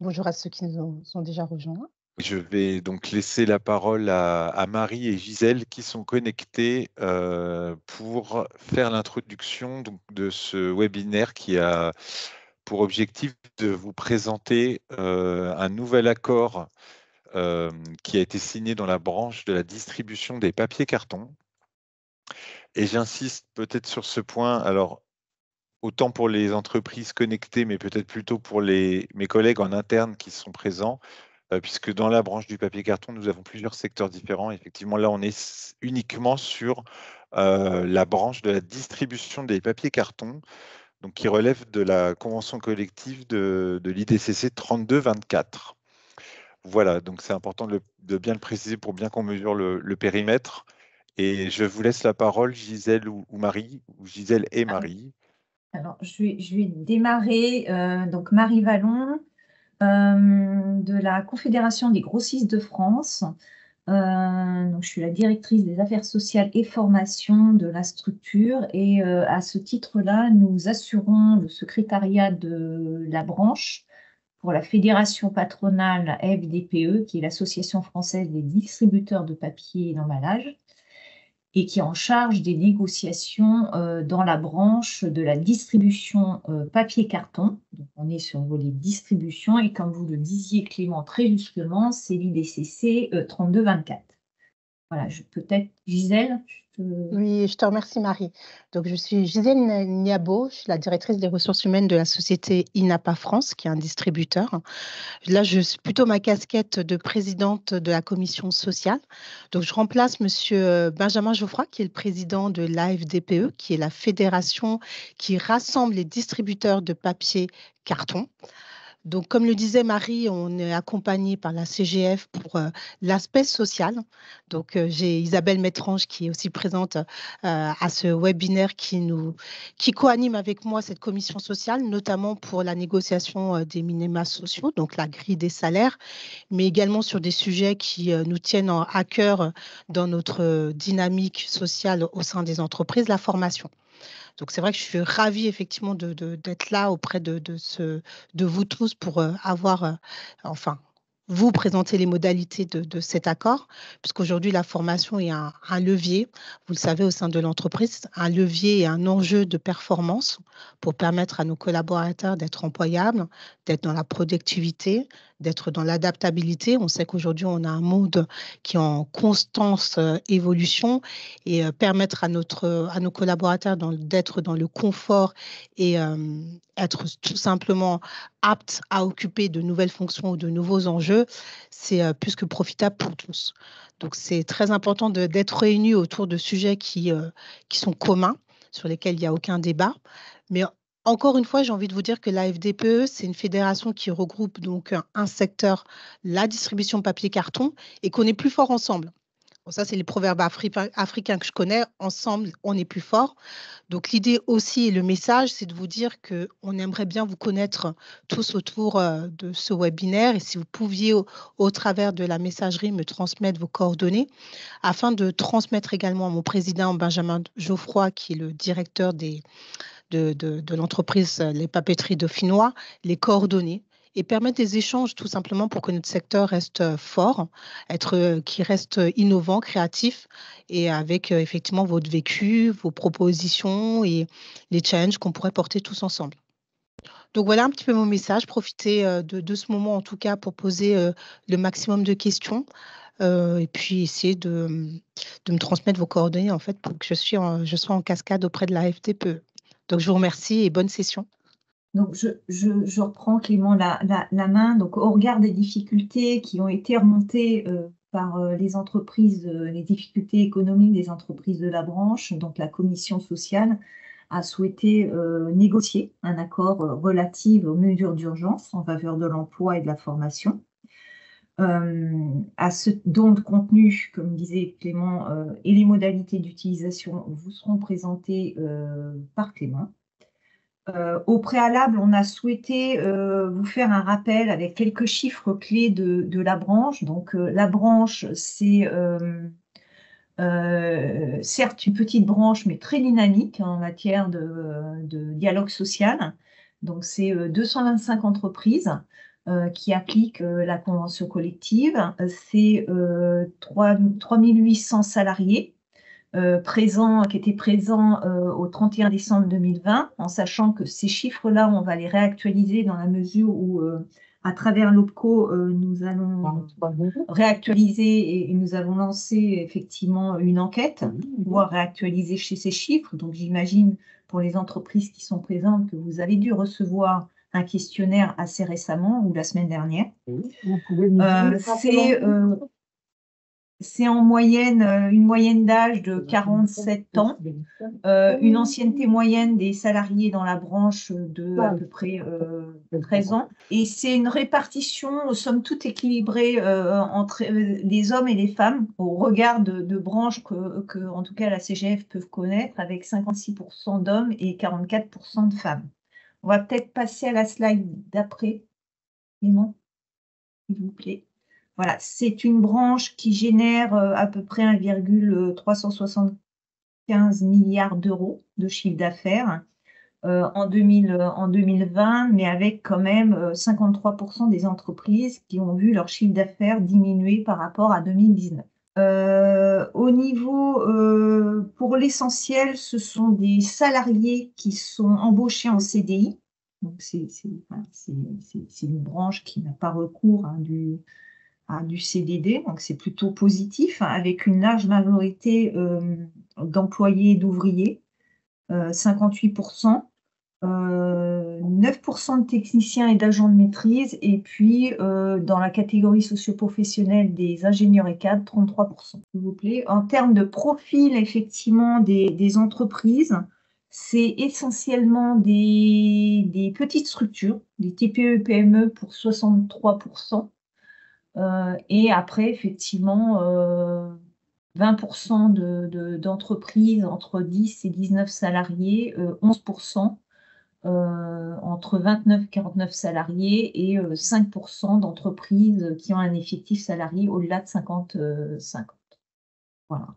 Bonjour à ceux qui sont déjà rejoints. Je vais donc laisser la parole à Marie et Gisèle qui sont connectées pour faire l'introduction de ce webinaire qui a pour objectif de vous présenter un nouvel accord qui a été signé dans la branche de la distribution des papiers cartons. Et j'insiste peut-être sur ce point, alors autant pour les entreprises connectées, mais peut-être plutôt pour mes collègues en interne qui sont présents. Puisque dans la branche du papier carton, nous avons plusieurs secteurs différents. Effectivement, là, on est uniquement sur la branche de la distribution des papiers cartons, donc qui relève de la convention collective de l'IDCC 3224. Voilà, donc c'est important de bien le préciser pour bien qu'on mesure le périmètre. Et je vous laisse la parole, Gisèle ou Marie, ou Gisèle et Marie. Alors, je vais démarrer. Donc, Marie Vallon, de la Confédération des grossistes de France. Donc, je suis la directrice des affaires sociales et formation de la structure. Et à ce titre-là, nous assurons le secrétariat de la branche pour la fédération patronale FDPE, qui est l'Association française des distributeurs de papier et d'emballage, et qui est en charge des négociations dans la branche de la distribution papier-carton. Donc, on est sur le volet distribution et comme vous le disiez Clément très justement, c'est l'IDCC 3224. Voilà, peut-être Gisèle. Oui, je te remercie Marie. Donc, je suis Gisèle Niabo, je suis la directrice des ressources humaines de la société INAPA France, qui est un distributeur. Là, je suis plutôt ma casquette de présidente de la commission sociale. Donc, je remplace Monsieur Benjamin Geoffroy, qui est le président de l'AFDPE, qui est la fédération qui rassemble les distributeurs de papier carton. Donc, comme le disait Marie, on est accompagné par la CGF pour l'aspect social. Donc, j'ai Isabelle Métrange qui est aussi présente à ce webinaire qui co-anime avec moi cette commission sociale, notamment pour la négociation des minima sociaux, donc la grille des salaires, mais également sur des sujets qui nous tiennent à cœur dans notre dynamique sociale au sein des entreprises, la formation. Donc, c'est vrai que je suis ravie effectivement d'être là auprès de vous tous pour enfin, vous présenter les modalités de cet accord, puisqu'aujourd'hui, la formation est un levier, vous le savez, au sein de l'entreprise, un levier et un enjeu de performance pour permettre à nos collaborateurs d'être employables, d'être dans la productivité, d'être dans l'adaptabilité. On sait qu'aujourd'hui, on a un monde qui est en constante évolution et permettre à nos collaborateurs d'être dans le confort et être tout simplement aptes à occuper de nouvelles fonctions ou de nouveaux enjeux, c'est plus que profitable pour tous. Donc, c'est très important d'être réunis autour de sujets qui sont communs, sur lesquels il n'y a aucun débat. Mais encore une fois, j'ai envie de vous dire que la FDPE, c'est une fédération qui regroupe donc un secteur, la distribution papier-carton, et qu'on est plus fort ensemble. Bon, ça, c'est les proverbes africains que je connais. Ensemble, on est plus fort. Donc, l'idée aussi et le message, c'est de vous dire qu'on aimerait bien vous connaître tous autour de ce webinaire. Et si vous pouviez, au travers de la messagerie, me transmettre vos coordonnées, afin de transmettre également à mon président Benjamin Geoffroy, qui est le directeur de l'entreprise Les Papeteries Dauphinois, les coordonnées et permettre des échanges tout simplement pour que notre secteur reste fort, qui reste innovant, créatif et avec effectivement votre vécu, vos propositions et les challenges qu'on pourrait porter tous ensemble. Donc voilà un petit peu mon message. Profitez de ce moment en tout cas pour poser le maximum de questions et puis essayer de me transmettre vos coordonnées en fait pour que je sois en cascade auprès de la FDPE. Donc je vous remercie et bonne session. Donc, je reprends Clément la main. Donc, au regard des difficultés qui ont été remontées par les entreprises, les difficultés économiques des entreprises de la branche, donc la commission sociale a souhaité négocier un accord relatif aux mesures d'urgence en faveur de l'emploi et de la formation. Dont le contenu, comme disait Clément, et les modalités d'utilisation vous seront présentées par Clément. Au préalable, on a souhaité vous faire un rappel avec quelques chiffres clés de la branche. Donc, la branche, c'est certes une petite branche, mais très dynamique en matière de dialogue social. Donc, c'est 225 entreprises qui applique la convention collective. C'est 3800 salariés qui étaient présents au 31 décembre 2020, en sachant que ces chiffres-là, on va les réactualiser dans la mesure où, à travers l'OPCO, nous allons réactualiser et nous avons lancé effectivement une enquête pour pouvoir réactualiser ces chiffres. Donc, j'imagine pour les entreprises qui sont présentes que vous avez dû recevoir un questionnaire assez récemment ou la semaine dernière. C'est en moyenne une moyenne d'âge de 47 ans, une ancienneté moyenne des salariés dans la branche de à peu près 13 ans. Et c'est une répartition, somme toute équilibrée entre les hommes et les femmes, au regard de branches que, en tout cas, la CGF peut connaître, avec 56% d'hommes et 44% de femmes. On va peut-être passer à la slide d'après, Clément, s'il vous plaît. Voilà, c'est une branche qui génère à peu près 1,375 milliards d'euros de chiffre d'affaires en 2020, mais avec quand même 53% des entreprises qui ont vu leur chiffre d'affaires diminuer par rapport à 2019. Au niveau, pour l'essentiel, ce sont des salariés qui sont embauchés en CDI. Donc, c'est une branche qui n'a pas recours à du CDD, donc c'est plutôt positif, avec une large majorité d'employés et d'ouvriers, 58%, 9% de techniciens et d'agents de maîtrise, et puis dans la catégorie socio-professionnelle des ingénieurs et cadres, 33%. S'il vous plaît. En termes de profil, effectivement, des entreprises, c'est essentiellement des petites structures, des TPE et PME pour 63%. Et après, effectivement, 20% d'entreprises entre 10 et 19 salariés, 11% entre 29 et 49 salariés et 5% d'entreprises qui ont un effectif salarié au-delà de 50. Voilà.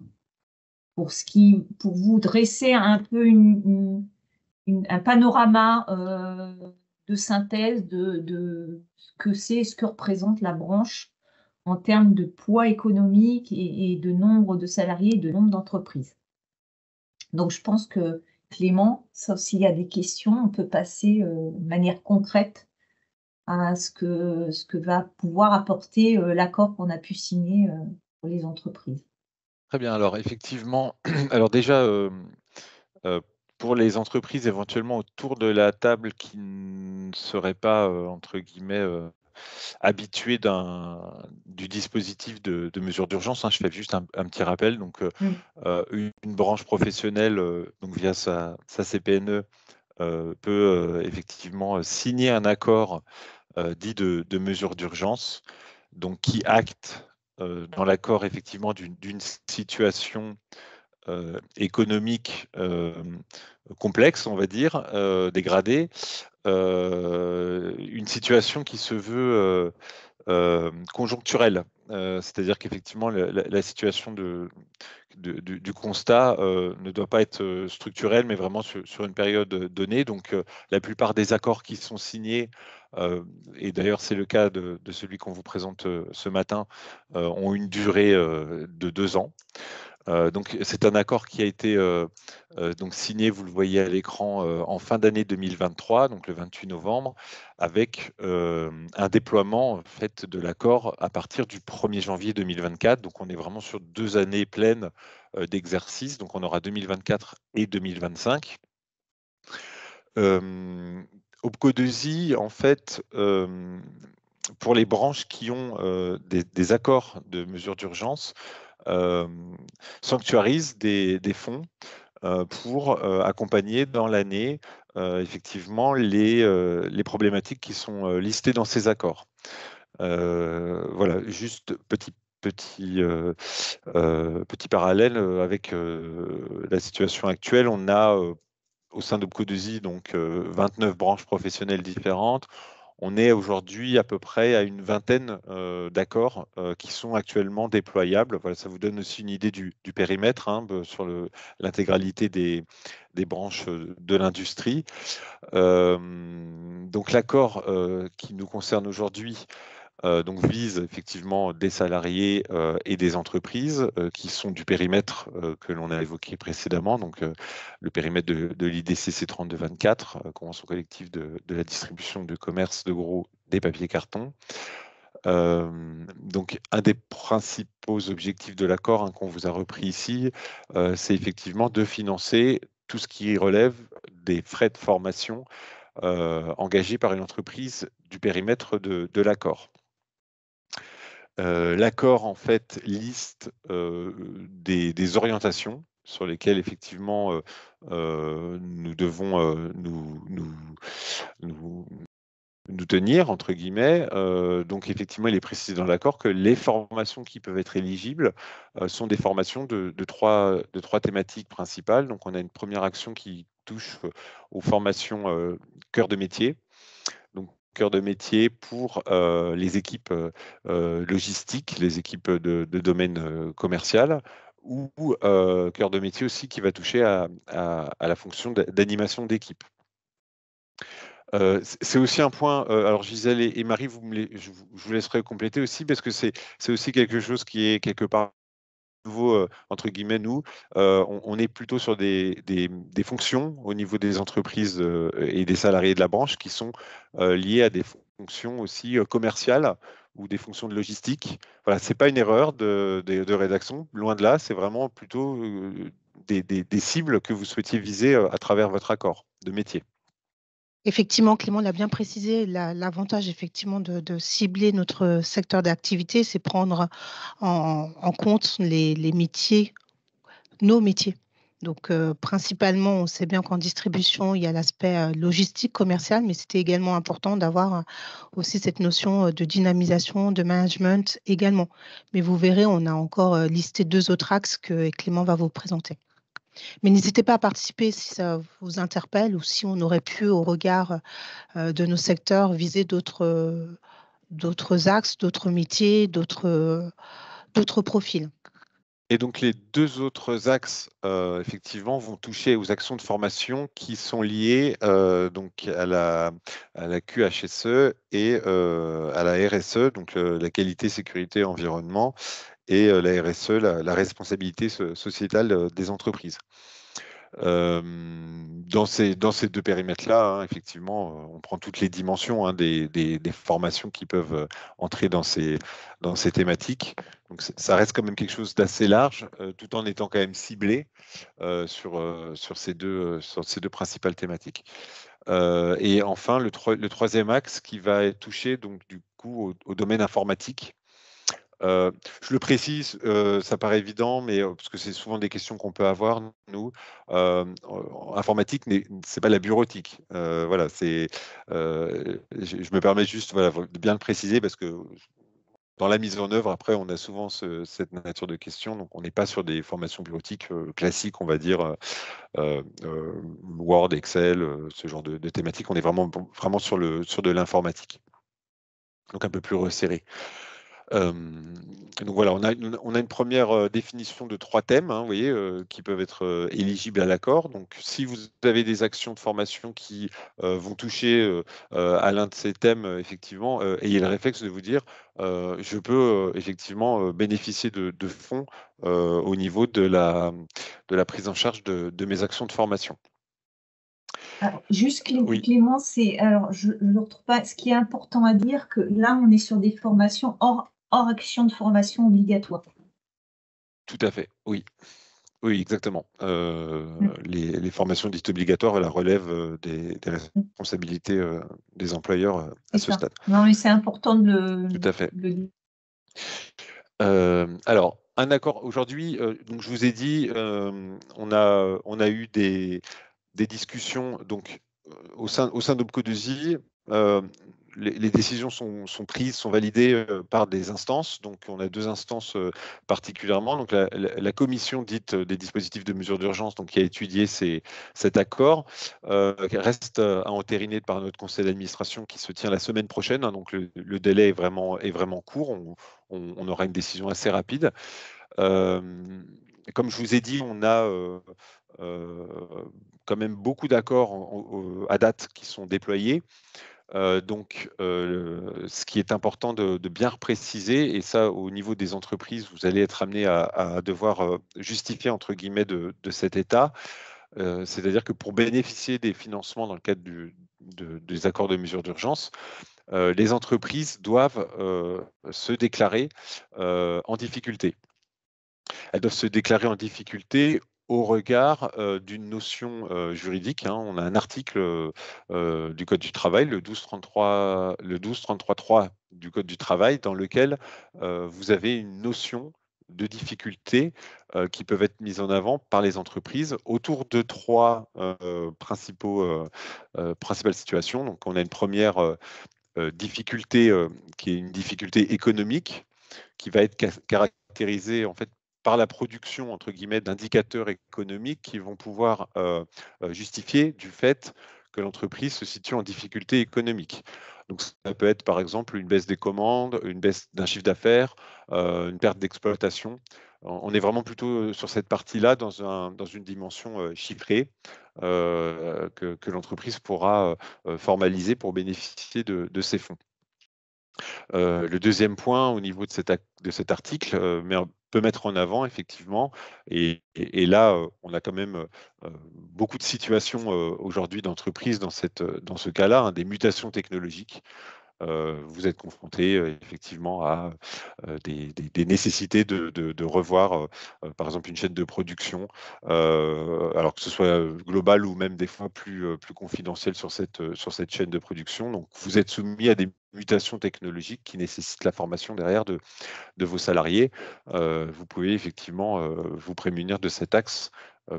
Pour vous dresser un peu un panorama de synthèse de ce que représente la branche en termes de poids économique et de nombre de salariés et de nombre d'entreprises. Donc, je pense que Clément, sauf s'il y a des questions, on peut passer de manière concrète à ce que va pouvoir apporter l'accord qu'on a pu signer pour les entreprises. Très bien. Alors, effectivement, alors déjà, pour les entreprises éventuellement autour de la table qui ne seraient pas, entre guillemets, habituées du dispositif de mesure d'urgence, je fais juste un petit rappel. Donc, une branche professionnelle, donc via sa CPNE, peut effectivement signer un accord dit de mesure d'urgence, donc qui acte dans l'accord effectivement d'une situation économique complexe, on va dire, dégradée, une situation qui se veut conjoncturelle. C'est-à-dire qu'effectivement, la situation du constat ne doit pas être structurelle, mais vraiment sur une période donnée. Donc, la plupart des accords qui sont signés, et d'ailleurs c'est le cas de celui qu'on vous présente ce matin, ont une durée de 2 ans. Donc, c'est un accord qui a été donc signé, vous le voyez à l'écran, en fin d'année 2023, donc le 28 novembre, avec un déploiement en fait, de l'accord à partir du 1er janvier 2024. Donc, on est vraiment sur 2 années pleines d'exercice. Donc, on aura 2024 et 2025. OPCO 2I, en fait, pour les branches qui ont des accords de mesure d'urgence, sanctuarise des fonds pour accompagner dans l'année effectivement les problématiques qui sont listées dans ces accords. Voilà, juste petit parallèle avec la situation actuelle. On a au sein d'OPCO 2I donc 29 branches professionnelles différentes. On est aujourd'hui à peu près à une vingtaine d'accords qui sont actuellement déployables. Voilà, ça vous donne aussi une idée du périmètre hein, sur l'intégralité des branches de l'industrie. Donc l'accord qui nous concerne aujourd'hui donc vise effectivement des salariés et des entreprises qui sont du périmètre que l'on a évoqué précédemment, donc le périmètre de l'IDCC 3224, Convention collective de la distribution de commerce de gros des papiers cartons. Donc un des principaux objectifs de l'accord hein, qu'on vous a repris ici, c'est effectivement de financer tout ce qui relève des frais de formation engagés par une entreprise du périmètre de l'accord. L'accord, en fait, liste des orientations sur lesquelles, effectivement, nous devons nous tenir, entre guillemets. Donc, effectivement, il est précisé dans l'accord que les formations qui peuvent être éligibles sont des formations de trois thématiques principales. Donc, on a une première action qui touche aux formations cœur de métier. Donc, cœur de métier pour les équipes logistiques, les équipes de domaine commercial, ou cœur de métier aussi qui va toucher à la fonction d'animation d'équipe. C'est aussi un point, alors Gisèle et Marie, je vous laisserai compléter aussi, parce que c'est aussi quelque chose qui est quelque part nouveau, entre guillemets, nous. On est plutôt sur des fonctions au niveau des entreprises et des salariés de la branche qui sont liées à des fonctions aussi commerciales ou des fonctions de logistique. Voilà, ce n'est pas une erreur de rédaction, loin de là, c'est vraiment plutôt des cibles que vous souhaitiez viser à travers votre accord de métier. Effectivement, Clément l'a bien précisé, l'avantage effectivement de cibler notre secteur d'activité, c'est prendre en compte les métiers, nos métiers. Donc, principalement, on sait bien qu'en distribution, il y a l'aspect logistique, commercial, mais c'était également important d'avoir aussi cette notion de dynamisation, de management également. Mais vous verrez, on a encore listé 2 autres axes que Clément va vous présenter. Mais n'hésitez pas à participer si ça vous interpelle ou si on aurait pu, au regard de nos secteurs, viser d'autres axes, d'autres métiers, d'autres profils. Et donc les 2 autres axes, effectivement, vont toucher aux actions de formation qui sont liées donc à la QHSE et à la RSE, donc la qualité, sécurité, environnement, et la RSE, la responsabilité sociétale des entreprises. Dans ces 2 périmètres-là, hein, effectivement, on prend toutes les dimensions hein, des formations qui peuvent entrer dans ces thématiques. Donc, ça reste quand même quelque chose d'assez large, tout en étant quand même ciblé sur ces deux principales thématiques. Et enfin, le troisième axe qui va toucher donc du coup au domaine informatique. Je le précise, ça paraît évident, mais parce que c'est souvent des questions qu'on peut avoir, nous. Informatique, c'est pas la bureautique. Voilà, je me permets juste voilà, de bien le préciser parce que dans la mise en œuvre, après, on a souvent cette nature de questions. Donc, on n'est pas sur des formations bureautiques classiques, on va dire, Word, Excel, ce genre de thématiques. On est vraiment sur de l'informatique. Donc, un peu plus resserré. Donc voilà, on a une première définition de 3 thèmes, hein, vous voyez, qui peuvent être éligibles à l'accord. Donc, si vous avez des actions de formation qui vont toucher à l'un de ces thèmes, effectivement, ayez le réflexe de vous dire, je peux effectivement bénéficier de fonds au niveau de la prise en charge de mes actions de formation. Alors, juste Oui. Clément, alors je ne retrouve pas. Ce qui est important à dire, que là, on est sur des formations hors action de formation obligatoire. Tout à fait, oui. Oui, exactement. Les formations dites obligatoires, elles relèvent des responsabilités des employeurs à ce stade. Non, mais c'est important de Tout à fait. le dire. Alors, un accord aujourd'hui, donc je vous ai dit, on a eu des discussions donc, au sein d'Opco2i. les décisions sont prises, sont validées par des instances. Donc, on a 2 instances particulièrement. Donc, la commission dite des dispositifs de mesure d'urgence, donc qui a étudié cet accord, reste à entériner par notre conseil d'administration qui se tient la semaine prochaine. Hein, donc, le délai est vraiment court. On aura une décision assez rapide. Comme je vous ai dit, on a quand même beaucoup d'accords à date qui sont déployés. Donc, ce qui est important de bien préciser, et ça au niveau des entreprises, vous allez être amené à devoir justifier entre guillemets de cet état. C'est-à-dire que pour bénéficier des financements dans le cadre des accords de mesure d'urgence, les entreprises doivent se déclarer en difficulté. Elles doivent se déclarer en difficulté au regard d'une notion juridique. Hein. On a un article du Code du travail, le 1233.3 du Code du travail, dans lequel vous avez une notion de difficultés qui peuvent être mises en avant par les entreprises autour de 3 principales situations. Donc, on a une première difficulté qui est une difficulté économique qui va être caractérisée en fait par la production entre guillemets d'indicateurs économiques qui vont pouvoir justifier du fait que l'entreprise se situe en difficulté économique. Donc ça peut être par exemple une baisse des commandes, une baisse d'un chiffre d'affaires, une perte d'exploitation. On est vraiment plutôt sur cette partie-là dans une dimension chiffrée que l'entreprise pourra formaliser pour bénéficier de ces fonds. Le deuxième point au niveau de cet article peut mettre en avant effectivement, et là on a quand même beaucoup de situations aujourd'hui d'entreprises dans ce cas-là, hein, des mutations technologiques. Vous êtes confronté effectivement à des nécessités de revoir par exemple une chaîne de production, alors que ce soit global ou même des fois plus confidentiel sur cette chaîne de production. Donc vous êtes soumis à des mutations technologiques qui nécessitent la formation derrière de vos salariés. Vous pouvez effectivement vous prémunir de cet axe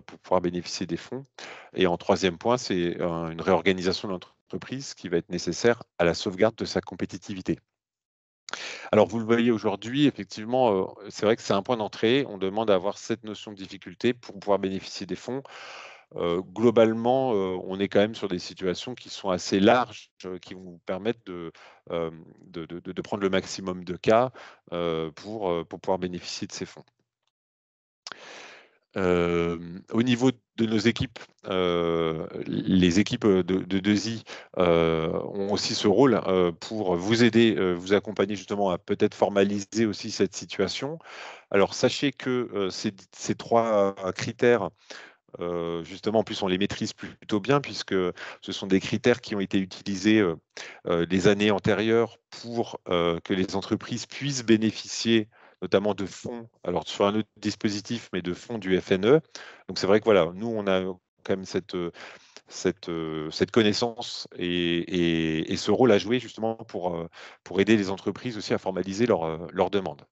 pour pouvoir bénéficier des fonds. Et en troisième point, c'est une réorganisation de l'entreprise qui va être nécessaire à la sauvegarde de sa compétitivité. Alors, vous le voyez aujourd'hui, effectivement, c'est vrai que c'est un point d'entrée. On demande à avoir cette notion de difficulté pour pouvoir bénéficier des fonds. Globalement, on est quand même sur des situations qui sont assez larges, qui vont vous permettre de prendre le maximum de cas pour pouvoir bénéficier de ces fonds. Au niveau de nos équipes, les équipes de 2i ont aussi ce rôle pour vous aider, vous accompagner justement à peut-être formaliser aussi cette situation. Alors sachez que ces 3 critères, justement, en plus, on les maîtrise plutôt bien puisque ce sont des critères qui ont été utilisés les années antérieures pour que les entreprises puissent bénéficier notamment de fonds, alors sur un autre dispositif, mais de fonds du FNE. Donc c'est vrai que voilà, nous, on a quand même cette connaissance et ce rôle à jouer justement pour aider les entreprises aussi à formaliser leurs demandes.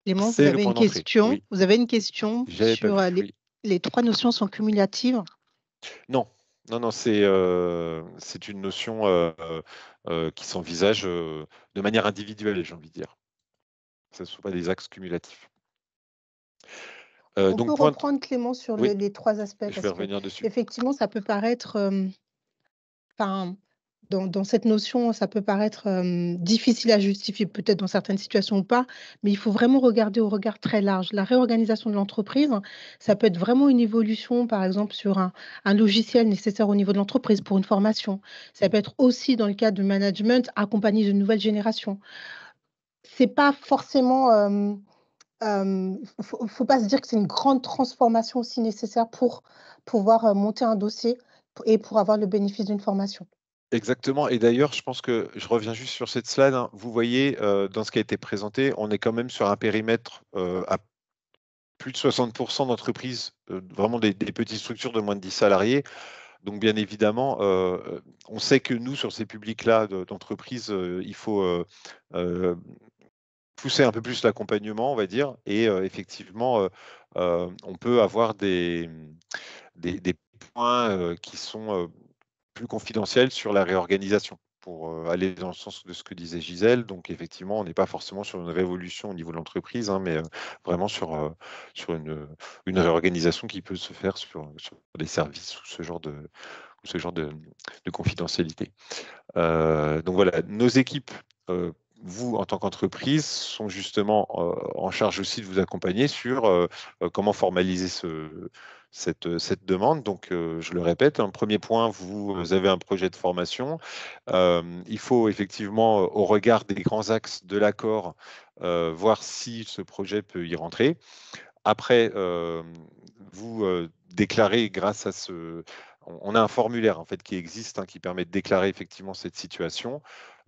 Clément, vous C'est le avez une point d'entrée. question. Oui, Vous avez une question j'avais pas sur vu. Oui. les 3 notions sont cumulatives? Non, c'est une notion qui s'envisage de manière individuelle, j'ai envie de dire. Ce ne sont pas des axes cumulatifs. On Donc, peut reprendre Clément sur oui, les 3 aspects je vais parce revenir dessus. qu'effectivement, ça peut paraître, enfin, dans cette notion, ça peut paraître difficile à justifier, peut-être dans certaines situations ou pas, mais il faut vraiment regarder au regard très large. La réorganisation de l'entreprise, ça peut être vraiment une évolution, par exemple, sur un logiciel nécessaire au niveau de l'entreprise pour une formation. Ça peut être aussi, dans le cadre du management, accompagner de nouvelles générations. C'est pas forcément, faut pas se dire que c'est une grande transformation aussi nécessaire pour pouvoir monter un dossier et pour avoir le bénéfice d'une formation. Exactement, et d'ailleurs, je pense que je reviens juste sur cette slide, hein. Vous voyez, dans ce qui a été présenté, on est quand même sur un périmètre à plus de 60 d'entreprises, vraiment des petites structures de moins de 10 salariés. Donc bien évidemment, on sait que nous, sur ces publics-là d'entreprises, il faut pousser un peu plus l'accompagnement, on va dire, et effectivement, on peut avoir des points qui sont plus confidentiels sur la réorganisation. pour aller dans le sens de ce que disait Gisèle. Donc, effectivement, on n'est pas forcément sur une révolution au niveau de l'entreprise, hein, mais vraiment sur une réorganisation qui peut se faire sur des services ou ce genre de confidentialité. Donc voilà, nos équipes, vous en tant qu'entreprise, sont justement en charge aussi de vous accompagner sur comment formaliser cette demande. Donc, je le répète, un premier point, vous avez un projet de formation. Il faut effectivement, au regard des grands axes de l'accord, voir si ce projet peut y rentrer. Après, vous déclarez grâce à on a un formulaire en fait qui existe, hein, qui permet de déclarer effectivement cette situation.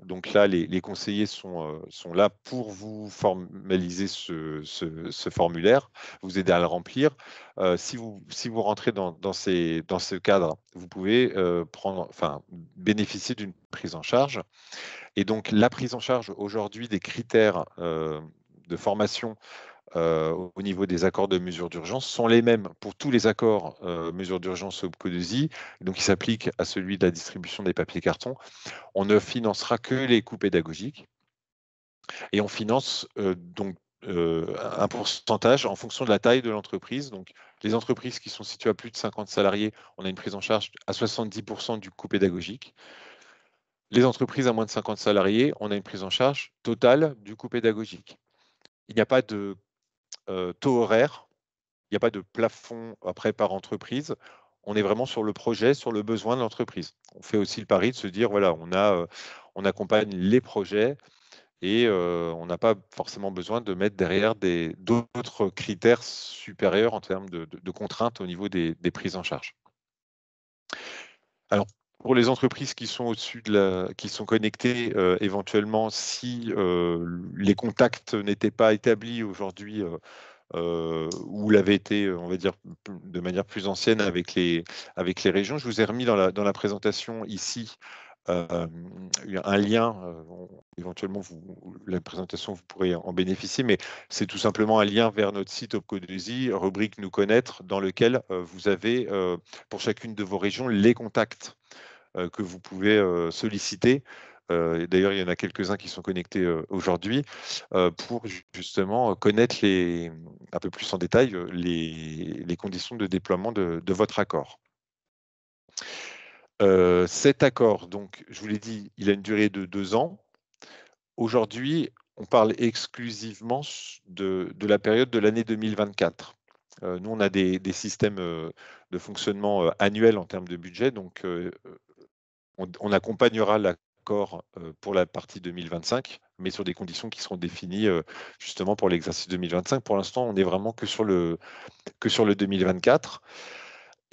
Donc là, les conseillers sont là pour vous formaliser ce formulaire, vous aider à le remplir. Si vous rentrez dans ce cadre, vous pouvez bénéficier d'une prise en charge. Et donc la prise en charge aujourd'hui des critères de formation au niveau des accords de mesures d'urgence sont les mêmes pour tous les accords mesures d'urgence au CODESI, donc il s'applique à celui de la distribution des papiers cartons. On ne financera que les coûts pédagogiques et on finance un pourcentage en fonction de la taille de l'entreprise. Donc, les entreprises qui sont situées à plus de 50 salariés, on a une prise en charge à 70% du coût pédagogique. Les entreprises à moins de 50 salariés, on a une prise en charge totale du coût pédagogique. Il n'y a pas de taux horaire, il n'y a pas de plafond après par entreprise. On est vraiment sur le projet, sur le besoin de l'entreprise. On fait aussi le pari de se dire, voilà, on accompagne les projets et on n'a pas forcément besoin de mettre derrière d'autres critères supérieurs en termes de contraintes au niveau des prises en charge. Alors, pour les entreprises qui sont au-dessus qui sont connectées, éventuellement, si les contacts n'étaient pas établis aujourd'hui ou l'avaient été, on va dire, de manière plus ancienne avec les régions, je vous ai remis dans la présentation ici un lien. Éventuellement, la présentation, vous pourrez en bénéficier, mais c'est tout simplement un lien vers notre site Opcodesie, rubrique Nous connaître, dans lequel vous avez, pour chacune de vos régions, les contacts que vous pouvez solliciter. D'ailleurs, il y en a quelques-uns qui sont connectés aujourd'hui pour justement connaître un peu plus en détail les conditions de déploiement de votre accord. Cet accord, donc, je vous l'ai dit, il a une durée de 2 ans. Aujourd'hui, on parle exclusivement de la période de l'année 2024. Nous, on a des systèmes de fonctionnement annuels en termes de budget, donc on accompagnera l'accord pour la partie 2025, mais sur des conditions qui seront définies justement pour l'exercice 2025. Pour l'instant, on n'est vraiment que sur le 2024.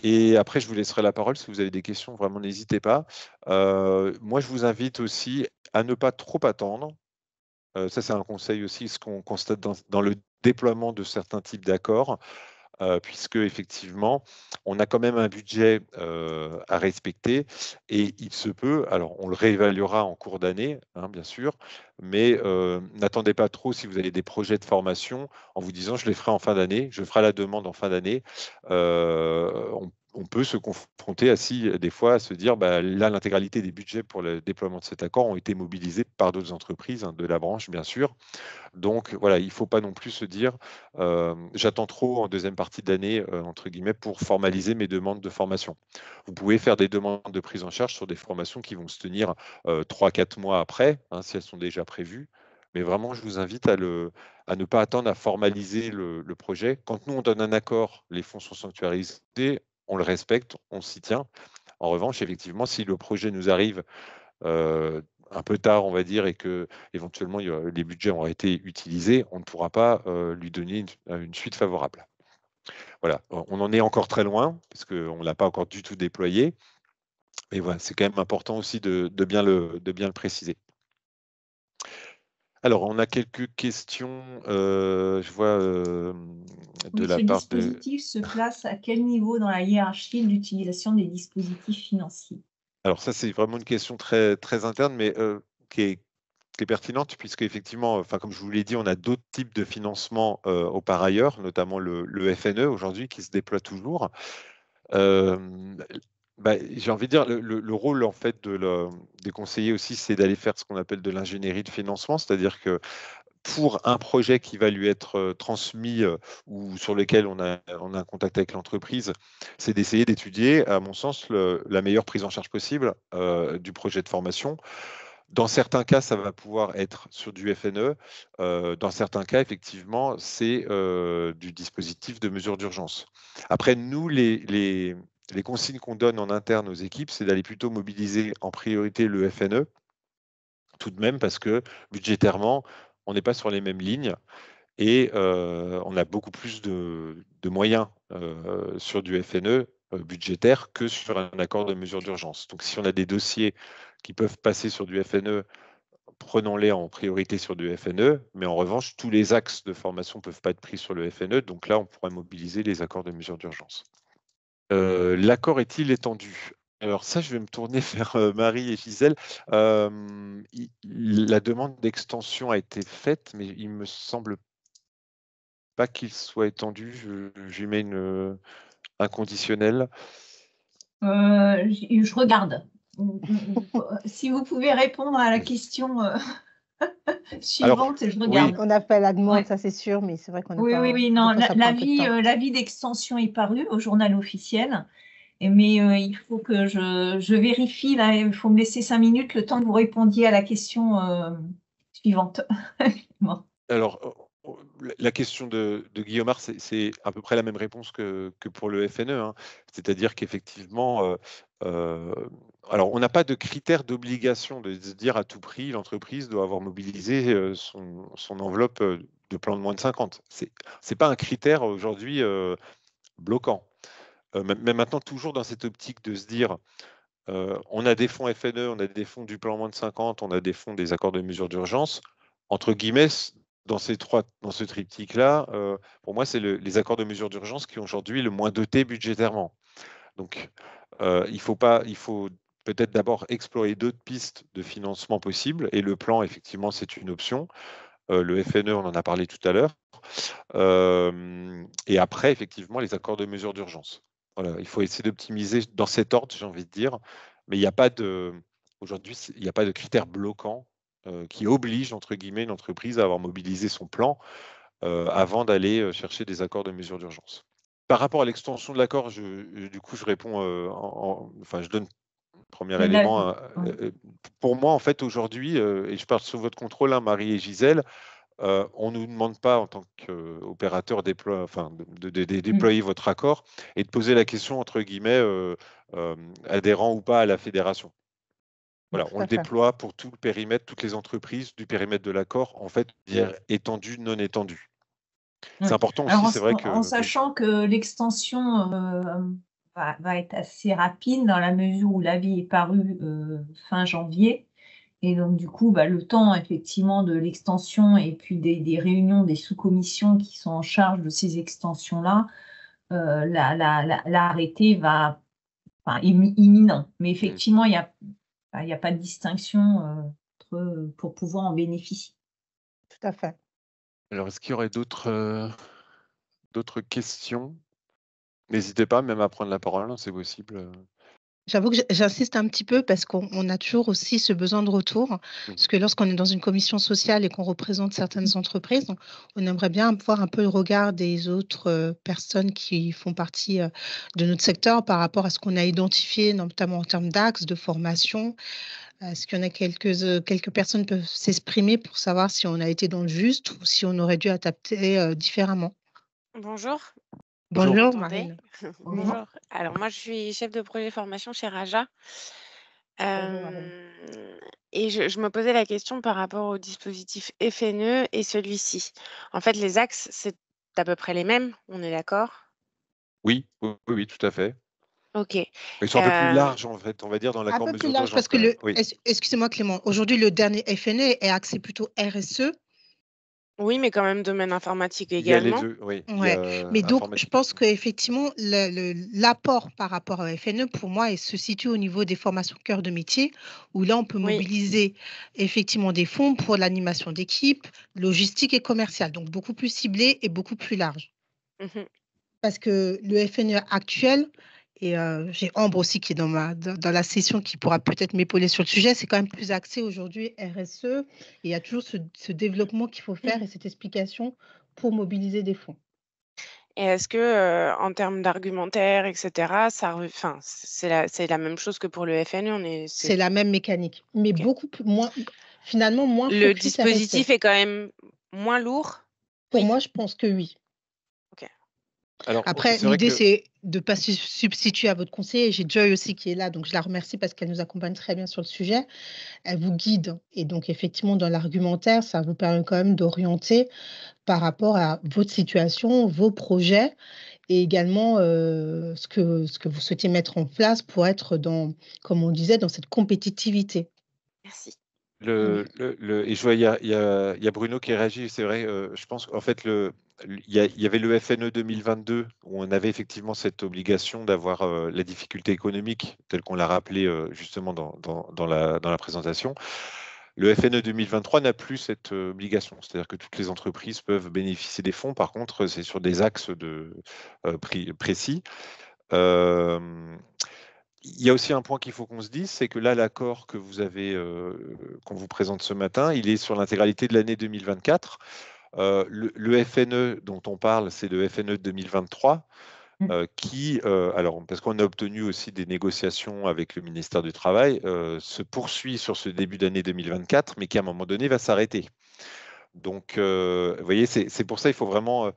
Et après, je vous laisserai la parole. Si vous avez des questions, vraiment, n'hésitez pas. Moi, je vous invite aussi à ne pas trop attendre. Ça, c'est un conseil aussi, ce qu'on constate dans le déploiement de certains types d'accords. Puisque effectivement, on a quand même un budget à respecter et il se peut, alors on le réévaluera en cours d'année, hein, bien sûr, mais n'attendez pas trop si vous avez des projets de formation en vous disant je les ferai en fin d'année, je ferai la demande en fin d'année. On peut se confronter des fois à se dire là, l'intégralité des budgets pour le déploiement de cet accord ont été mobilisés par d'autres entreprises, hein, de la branche, bien sûr. Donc voilà, il ne faut pas non plus se dire j'attends trop en deuxième partie d'année, entre guillemets, pour formaliser mes demandes de formation. Vous pouvez faire des demandes de prise en charge sur des formations qui vont se tenir 3-4 mois après, hein, si elles sont déjà prévues. Mais vraiment, je vous invite à ne pas attendre à formaliser le projet. Quand nous, on donne un accord, les fonds sont sanctuarisés, on le respecte, on s'y tient. En revanche, effectivement, si le projet nous arrive un peu tard, on va dire, et que éventuellement les budgets auront été utilisés, on ne pourra pas lui donner une suite favorable. Voilà, on en est encore très loin, parce qu'on ne l'a pas encore du tout déployé, mais voilà, c'est quand même important aussi de bien le préciser. Alors, on a quelques questions, je vois de la part de... Ce dispositif se place à quel niveau dans la hiérarchie de l'utilisation des dispositifs financiers? Alors ça, c'est vraiment une question très, très interne, mais qui est pertinente, puisque effectivement, comme je vous l'ai dit, on a d'autres types de financement par ailleurs, notamment le FNE aujourd'hui qui se déploie toujours. J'ai envie de dire, le rôle en fait des conseillers aussi, c'est d'aller faire ce qu'on appelle de l'ingénierie de financement, c'est-à-dire que pour un projet qui va lui être transmis ou sur lequel on a un contact avec l'entreprise, c'est d'essayer d'étudier, à mon sens, la meilleure prise en charge possible du projet de formation. Dans certains cas, ça va pouvoir être sur du FNE. Dans certains cas, effectivement, c'est du dispositif de mesure d'urgence. Après, nous, les consignes qu'on donne en interne aux équipes, c'est d'aller plutôt mobiliser en priorité le FNE, tout de même, parce que budgétairement, on n'est pas sur les mêmes lignes et on a beaucoup plus de moyens sur du FNE budgétaire que sur un accord de mesure d'urgence. Donc, si on a des dossiers qui peuvent passer sur du FNE, prenons-les en priorité sur du FNE, mais en revanche, tous les axes de formation ne peuvent pas être pris sur le FNE, donc là, on pourrait mobiliser les accords de mesure d'urgence. L'accord est-il étendu? Alors ça, je vais me tourner vers Marie et Gisèle. La demande d'extension a été faite, mais il me semble pas qu'il soit étendu. J'y mets un conditionnel. Je regarde. Si vous pouvez répondre à la question suivante, je regarde. On a fait la demande, ça c'est sûr, mais c'est vrai qu'on n'a pas. Oui, non, l'avis d'extension est paru au journal officiel, mais il faut que je vérifie, là, il faut me laisser 5 minutes, le temps que vous répondiez à la question suivante. Bon. Alors, la question de Guillaumard, c'est à peu près la même réponse que pour le FNE, hein. C'est-à-dire qu'effectivement, alors on n'a pas de critère d'obligation de se dire à tout prix l'entreprise doit avoir mobilisé son enveloppe de plan de moins de 50. C'est pas un critère aujourd'hui bloquant. Mais maintenant, toujours dans cette optique de se dire on a des fonds FNE, on a des fonds du plan moins de 50, on a des fonds des accords de mesure d'urgence, entre guillemets, dans ce triptyque-là, pour moi, c'est les accords de mesure d'urgence qui ont aujourd'hui le moins doté budgétairement. Donc, il faut peut-être d'abord explorer d'autres pistes de financement possibles, et le plan, effectivement, c'est une option. Le FNE, on en a parlé tout à l'heure. Et après, effectivement, les accords de mesure d'urgence. Voilà, il faut essayer d'optimiser dans cet ordre, j'ai envie de dire, mais aujourd'hui, il n'y a pas de critères bloquants qui oblige, entre guillemets, une entreprise à avoir mobilisé son plan avant d'aller chercher des accords de mesure d'urgence. Par rapport à l'extension de l'accord, du coup, je réponds, je donne un premier élément. Pour moi, en fait, aujourd'hui, et je parle sous votre contrôle, hein, Marie et Gisèle, on ne nous demande pas, en tant qu'opérateur de déployer votre accord et de poser la question, entre guillemets, adhérent ou pas à la fédération. Voilà, on le déploie pour tout le périmètre, toutes les entreprises du périmètre de l'accord, en fait, étendu, non étendu. C'est important aussi, c'est vrai que… En sachant que l'extension va être assez rapide dans la mesure où l'avis est paru fin janvier. Et donc, du coup, le temps, effectivement, de l'extension et puis des réunions des sous-commissions qui sont en charge de ces extensions-là, l'arrêté imminent. Mais effectivement, il n'y a pas de distinction pour pouvoir en bénéficier. Tout à fait. Alors, est-ce qu'il y aurait d'autres questions? N'hésitez pas même à prendre la parole, hein, c'est possible. J'avoue que j'insiste un petit peu parce qu'on a toujours aussi ce besoin de retour. Parce que lorsqu'on est dans une commission sociale et qu'on représente certaines entreprises, on aimerait bien voir un peu le regard des autres personnes qui font partie de notre secteur par rapport à ce qu'on a identifié, notamment en termes d'axes, de formation. Est-ce qu'il y en a quelques personnes peuvent s'exprimer pour savoir si on a été dans le juste ou si on aurait dû adapter différemment? Bonjour. Bonjour, Vous Marine. m'entendez? Bonjour. Alors, moi, je suis chef de projet formation chez Raja. Et je me posais la question par rapport au dispositif FNE et celui-ci. En fait, les axes, c'est à peu près les mêmes, on est d'accord? Oui, tout à fait. Ok. Ils sont un peu plus larges, en fait, on va dire, dans l'accord Un peu mesure plus large d'urgence. parce que excusez-moi Clément, aujourd'hui le dernier FNE est axé plutôt RSE. Oui, mais quand même domaine informatique Il y a les également. deux, oui. Mais donc, je pense qu'effectivement, l'apport par rapport au FNE, pour moi, se situe au niveau des formations cœur de métier, où là, on peut mobiliser effectivement des fonds pour l'animation d'équipe, logistique et commerciale, donc beaucoup plus ciblé et beaucoup plus large. Parce que le FNE actuel Et j'ai Ambre aussi qui est dans la session qui pourra peut-être m'épauler sur le sujet. C'est quand même plus axé aujourd'hui RSE. Et il y a toujours ce développement qu'il faut faire et cette explication pour mobiliser des fonds. Et est-ce que, en termes d'argumentaire, et cetera, enfin, c'est la même chose que pour le FNE, C'est la même mécanique, mais OK. beaucoup moins, finalement, moins Le focus dispositif RSE. est quand même moins lourd? Pour Oui. moi, je pense que oui. OK. Alors, Après, c'est vrai l'idée, que c'est de ne pas se substituer à votre conseiller. J'ai Joy aussi qui est là, donc je la remercie parce qu'elle nous accompagne très bien sur le sujet. Elle vous guide. Et donc, effectivement, dans l'argumentaire, ça vous permet quand même d'orienter par rapport à votre situation, vos projets et également ce que vous souhaitez mettre en place pour être dans, comme on disait, dans cette compétitivité. Merci. et je vois, il y a Bruno qui réagit, c'est vrai, je pense qu'en fait, il y avait le FNE 2022 où on avait effectivement cette obligation d'avoir la difficulté économique, telle qu'on l'a rappelé justement dans la présentation. Le FNE 2023 n'a plus cette obligation, c'est-à-dire que toutes les entreprises peuvent bénéficier des fonds, par contre, c'est sur des axes précis. Il y a aussi un point qu'il faut qu'on se dise, c'est que là, l'accord que vous avez, qu'on vous présente ce matin, il est sur l'intégralité de l'année 2024. Le FNE dont on parle, c'est le FNE 2023, alors parce qu'on a obtenu aussi des négociations avec le ministère du Travail, se poursuit sur ce début d'année 2024, mais qui à un moment donné va s'arrêter. Donc, vous voyez, c'est pour ça qu'il faut vraiment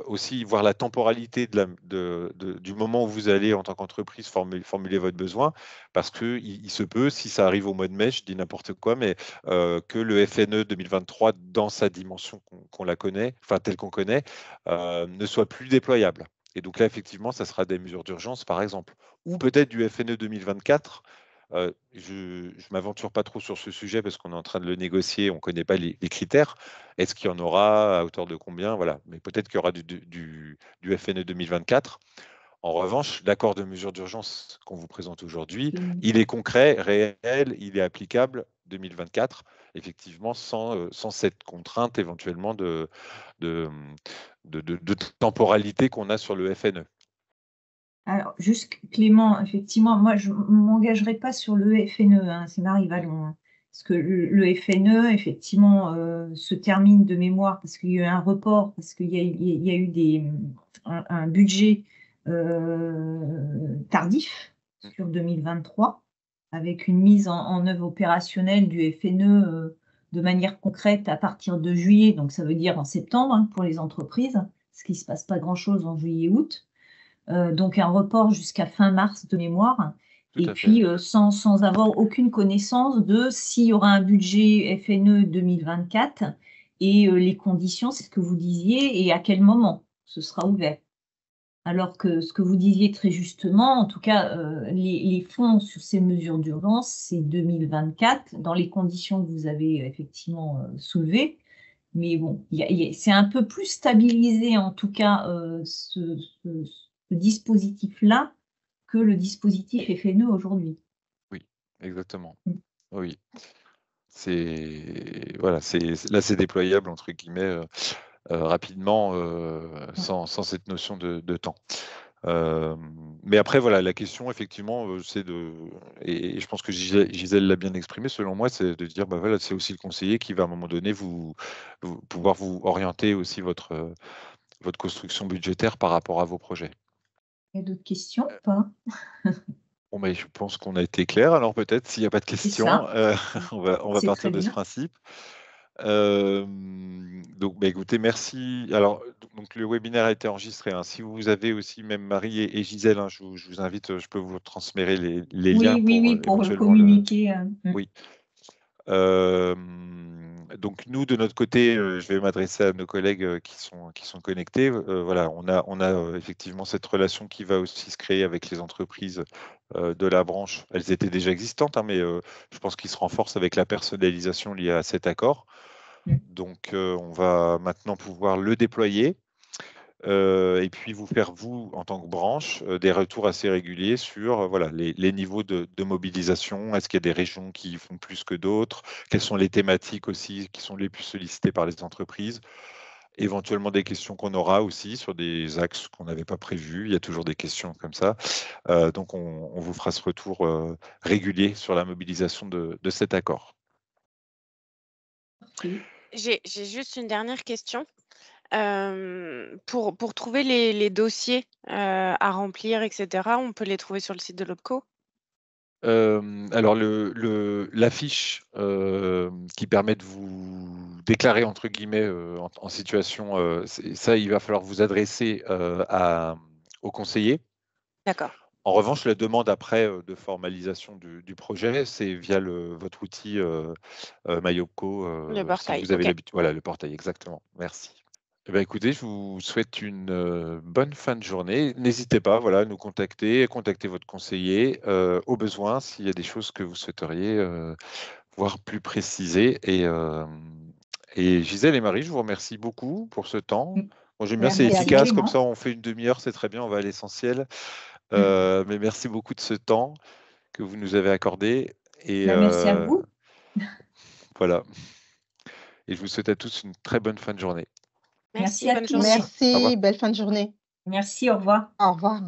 aussi voir la temporalité du moment où vous allez, en tant qu'entreprise, formuler votre besoin, parce qu'il se peut, si ça arrive au mois de mai, je dis n'importe quoi, mais que le FNE 2023, dans sa dimension qu'on la connaît, enfin telle qu'on connaît, ne soit plus déployable. Et donc là, effectivement, ça sera des mesures d'urgence, par exemple, ou peut-être du FNE 2024. Je ne m'aventure pas trop sur ce sujet parce qu'on est en train de le négocier, on ne connaît pas les critères. Est-ce qu'il y en aura, à hauteur de combien? Voilà. Mais peut-être qu'il y aura du FNE 2024. En revanche, l'accord de mesure d'urgence qu'on vous présente aujourd'hui, il est concret, réel, il est applicable 2024, effectivement, sans cette contrainte éventuellement de temporalité qu'on a sur le FNE. Alors, juste Clément, effectivement, moi, je ne m'engagerai pas sur le FNE, hein, c'est Marie Vallon. Hein, parce que le FNE, effectivement, se termine de mémoire parce qu'il y a eu un report, parce qu'il y a eu un budget tardif sur 2023, avec une mise en œuvre opérationnelle du FNE de manière concrète à partir de juillet, donc ça veut dire en septembre hein, pour les entreprises, parce qu'il ne se passe pas grand-chose en juillet-août. Donc un report jusqu'à fin mars de mémoire, et puis sans avoir aucune connaissance de s'il y aura un budget FNE 2024 et les conditions, c'est ce que vous disiez, et à quel moment ce sera ouvert. Alors que ce que vous disiez très justement, en tout cas, les fonds sur ces mesures d'urgence, c'est 2024, dans les conditions que vous avez effectivement soulevées. Mais bon, c'est un peu plus stabilisé, en tout cas, ce dispositif-là que le dispositif FNE aujourd'hui. Oui, exactement. Oui. Voilà, là, c'est déployable, entre guillemets, rapidement, sans cette notion de temps. Mais après, voilà, la question, effectivement, c'est et je pense que Gisèle l'a bien exprimé, selon moi, c'est de dire, bah voilà, c'est aussi le conseiller qui va, à un moment donné, pouvoir vous orienter aussi votre construction budgétaire par rapport à vos projets. Il y a d'autres questions ou pas? Bon, mais je pense qu'on a été clair. Alors peut-être, s'il n'y a pas de questions, on va partir de ce principe. Donc, bah, écoutez, merci. Alors, donc le webinaire a été enregistré. Hein. Si vous avez aussi, même Marie et Gisèle, hein, je vous invite, je peux vous transférer les liens pour éventuellement communiquer. Oui. Donc nous, de notre côté, je vais m'adresser à nos collègues qui sont connectés. Voilà, on a effectivement cette relation qui va aussi se créer avec les entreprises de la branche. Elles étaient déjà existantes, hein, mais je pense qu'ils se renforcent avec la personnalisation liée à cet accord. Donc on va maintenant pouvoir le déployer. Et puis vous faire, vous, en tant que branche, des retours assez réguliers sur voilà, les niveaux de mobilisation. Est-ce qu'il y a des régions qui font plus que d'autres? Quelles sont les thématiques aussi qui sont les plus sollicitées par les entreprises? éventuellement des questions qu'on aura aussi sur des axes qu'on n'avait pas prévus. Il y a toujours des questions comme ça. Donc, on vous fera ce retour régulier sur la mobilisation de cet accord. J'ai juste une dernière question. Pour trouver les dossiers à remplir, etc., on peut les trouver sur le site de l'OPCO? Alors, la fiche qui permet de vous déclarer, entre guillemets, en situation, ça, il va falloir vous adresser au conseiller. D'accord. En revanche, la demande après de formalisation du projet, c'est via votre outil MyOpco, Le si portail, vous avez ok. l'habitude. Voilà, le portail, exactement. Merci. Eh ben, écoutez, je vous souhaite une bonne fin de journée. N'hésitez pas, voilà, à nous contacter votre conseiller au besoin s'il y a des choses que vous souhaiteriez voir plus précisées. Et Gisèle et Marie, je vous remercie beaucoup pour ce temps. Moi, j'aime bien, c'est Merci efficace, comme également. ça on fait une demi-heure, c'est très bien, on va à l'essentiel. Mais merci beaucoup de ce temps que vous nous avez accordé. Et Merci à vous. voilà. Et je vous souhaite à tous une très bonne fin de journée. Merci à bonne tous. journée. Au revoir. Merci, belle fin de journée. Merci, au revoir. Au revoir.